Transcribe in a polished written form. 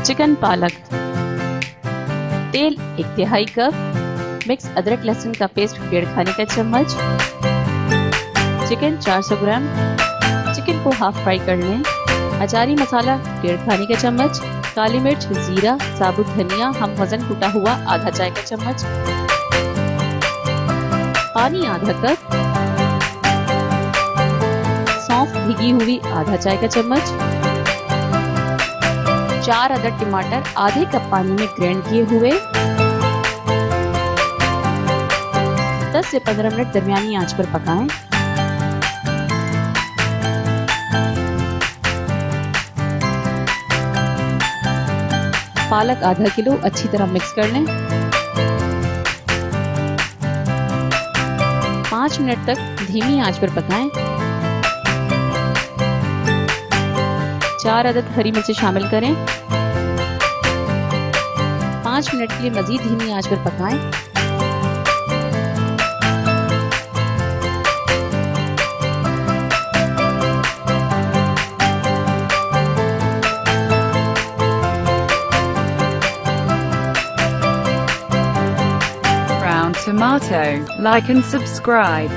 Chicken पालक, तेल 1/3 cup, mix अदरक लहसुन का पेस्ट 1.5 खाने का चम्मच, चिकन 400 ग्राम, चिकन को हाफ फ्राई कर लें, अचारी मसाला 1.5 खाने का चम्मच, काली मिर्च, जीरा, साबुत धनिया हम वजन कूटा हुआ आधा चाय का चम्मच, पानी आधा कप, सौंफ भीगी हुई आधा चाय का चम्मच, 4 अदद टमाटर आधे कप पानी में ग्राइंड किए हुए, 10 से 15 मिनट दरमियानी आंच पर पकाएं। पालक आधा किलो अच्छी तरह मिक्स कर लें। 5 मिनट तक धीमी आंच पर पकाएं। 4 अदद हरी मिर्ची शामिल करें। 5 मिनट के लिए मजीद धीमी आंच पर पकाएं। Tomato, like and subscribe.